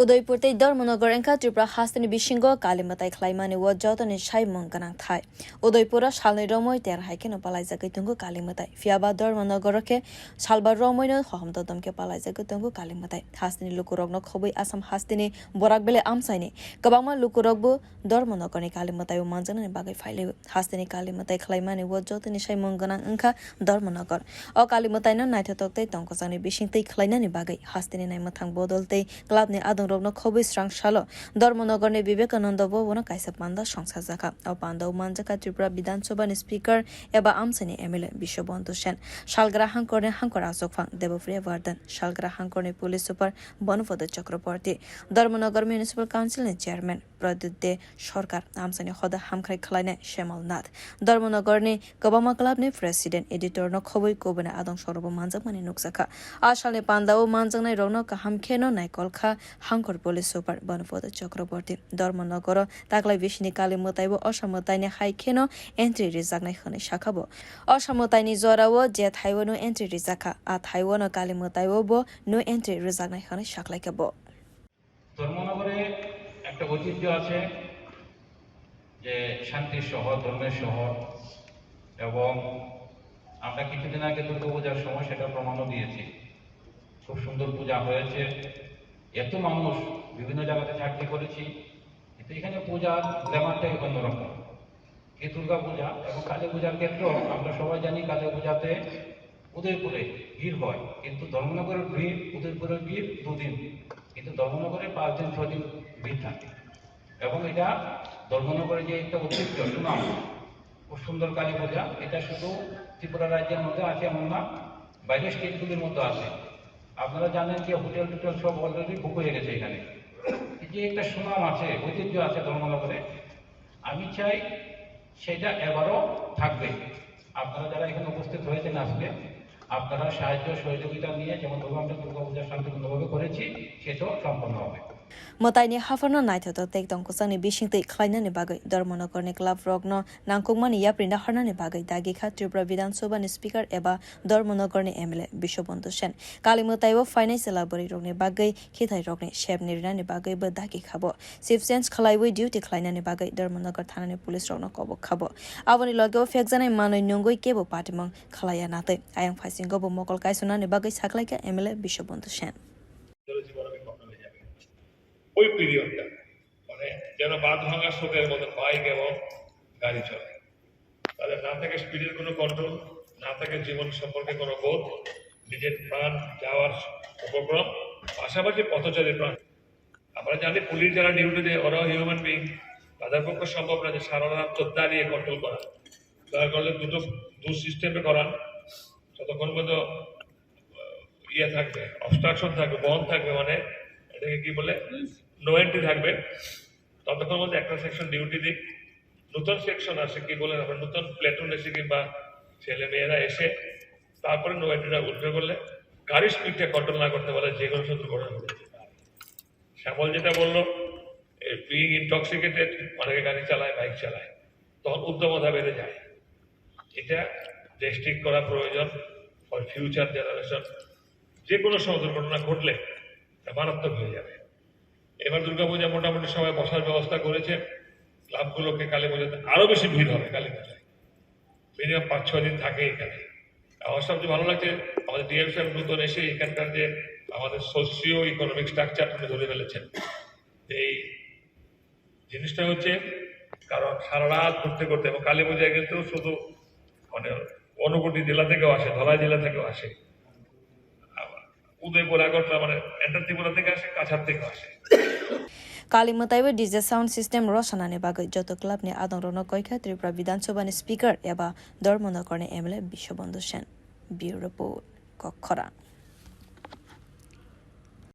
Udaipurte Dharmanagar engka Tripura hastani bisingo kalimatai khlaimani wa jotani shaimong ganang thai. Udaipura shalni romoi ter haike no palaijakai tungu kalimatai. Fiaba Dharmanagar ke salba romoi no khomda damke palaijakai tungu kalimatai. Hastani lukurok no khobui asam hastani borak bele amsaini. Kabama lukurok bu Dharmanagar ni kalimatai u manjana ni bagai faile. Hastani kalimatai khlaimani wa jotani shaimong ganang engka Dharmanagar. O kalimatai no naithatoktai tongkosani bisingtai khlainani bagai. Hastani nai mathang bodoltai club ni adongrok no khobui swrang salo Dharmanagar ni Vivekananda Bavan kaisa panda songchajakha o pandao manjakha Tripura bidhansabha ni speaker eba amsani MLA Biswabondhu Sen shalgra hangkorne hangkor asokfang Vivekananda shalgra hangkorne police super Banufada Chakraborty Dharmanagar municipal council ni chairman Pradudde Sarkar amsani khoda hamkhrai khlaine Shemal Nath Dharmanagar ni Kabama club ni president editor no khobui kubuni adong sorobo manjakmani nukjakha ashalni pandao manjaknai rokno kaham kheno naikolkha hangkor police super Banufada Chakraborty Dharmanagar-o taklai bishini kali mutaibo osamutaini hai kheno entry rijaknai khani shakhabo osamutaini jorao je thaiwo no entry rijakha a thaiwo no kali mutaibo bo no entry rijaknai khani shaklaikabo ধর্মনগরে একটা ঐতিহ্য আছে যে শান্তির শহর ধর্মের শহর এবং আমরা কিছুদিন আগে দুর্গাপূজার সময় সেটা প্রমাণও দিয়েছি খুব সুন্দর পূজা হয়েছে এত মানুষ বিভিন্ন জায়গাতে চাকরি করেছি কিন্তু এখানে পূজার গ্ল্যামারটাই অন্যরকম এই দুর্গা পূজা এবং কালী পূজার ক্ষেত্রেও আমরা সবাই জানি কালী পূজাতে উদয়পুরে ভিড় হয় কিন্তু ধর্মনগরের ভিড় উদয়পুরের ভিড় দুদিন কিন্তু ধর্মনগরে 5 দিন 6 দিন ভিড় থাকে এবং এটা ধর্মনগরে যে একটা ঐতিহ্য সুনাম খুব সুন্দর কালী পূজা এটা শুধু ত্রিপুরা রাজ্যের মধ্যে আছে এমন না বাইরের স্টেটগুলির মধ্যে আছে আপনারা জানেন যে হোটেল টোটেল সব অলরেডি বুক হয়ে গেছে এখানে এই যে একটা সুনাম আছে ঐতিহ্য আছে ধর্মনগরে আমি চাই সেটা এবারও থাকবে আপনারা যারা এখানে উপস্থিত হয়েছেন আসলে আপনারা সাহায্য সহযোগিতা নিয়ে যেমন আমরা দুর্গাপূজা শান্তিপূর্ণভাবে করেছি সেটাও সম্পন্ন হবে Mwtai hafarna naithato tek tongkosani bisingtai khlainani bagai Dharmanagar ni club rokno nangkukmani yaprinda harnani bagai dagikha Tripura bidhansabha ni speaker eba Dharmanagar ni MLA Biswabondhu Sen kali mwtaibo financial labori rokni bagai khithai rokni shep nirnani bagai ba dagikhabo chief sense khlaiwi duty khlainani bagai Dharmanagar thanani police rokno kobok khabo aboni logeo fekjanai manoi nungoi kebo patimang khlaya natai ayang phaisingo bo mokol kaisonani bagai saklaika MLA Biswabondhu Sen ওই পিরিয়ডটা মানে যেন বাদ ভাঙা স্রোতের মতো bike এবং গাড়ি চলে তাদের না থাকে স্পিডের কোনো কন্ট্রোল না থাকে জীবন সম্পর্কে কোনো বোধ নিজের প্রাণ যাওয়ার উপক্রম পাশাপাশি পথচারী প্রাণ আমরা জানি পুলিশ যারা ডিউটিতে ওরাও হিউম্যান বিং তাদের পক্ষে সম্ভব না যে সারা রাত দাঁড়িয়ে কন্ট্রোল করা দয়া করলে দু সিস্টেমে করান যতক্ষণ পর্যন্ত ইয়ে থাকবে অবস্ট্রাকশন থাকবে বন্ধ থাকবে মানে এটাকে কি বলে নো এন্ট্রি থাকবে ততক্ষণ মধ্যে একটা সেকশন ডিউটি দিক নতুন সেকশন আসে কি বলে আমরা নতুন প্লেটুন এসে কিংবা ছেলে মেয়েরা এসে তারপরে নো এন্ট্রিটা উল্টে করলে গাড়ির স্পিডটা কন্ট্রোল না করতে পারলে যে কোনো দুর্ঘটনা ঘটে যেতে পারে শ্যামল যেটা বললো বিং ইনটক্সিকেটেড অনেকে গাড়ি চালায় বাইক চালায় তখন উদ্যমতা বেড়ে যায় এটা রেস্ট্রিক্ট করা প্রয়োজন ফর ফিউচার জেনারেশন যে কোনো সময় দুর্ঘটনা ঘটলে মারাত্মক হয়ে যাবে এবার দুর্গাপূজা মোটামুটি সবাই বসার ব্যবস্থা করেছে ক্লাবগুলোকে কালী পূজাতে আরো বেশি ভিড় হবে কালী পূজায় মিনিমাম 5-6 দিন থাকে এখানে আমার সবচেয়ে ভালো লাগছে আমাদের ডিএম সাহেব নতুন এসে এখানকার যে আমাদের সোশিও ইকোনমিক স্ট্রাকচারটা ধরে ফেলেছেন এই জিনিসটা হচ্ছে কারণ সারা রাত ঘুরতে করতে এবং কালী পূজায় কিন্তু শুধু মানে অনুকূটি জেলা থেকেও আসে ধলাই জেলা থেকেও আসে উদয়পুর আগরতলা মানে এন্টার ত্রিপুরা থেকে আসে কাছাড় থেকে আসে kali mwtaibo DJ sound system rosanani bagai joto club ni adongrok no koikha Tripura bidhansabha ni speaker eba Dharmanagar ni MLA Biswabondhu Sen bureau report kokram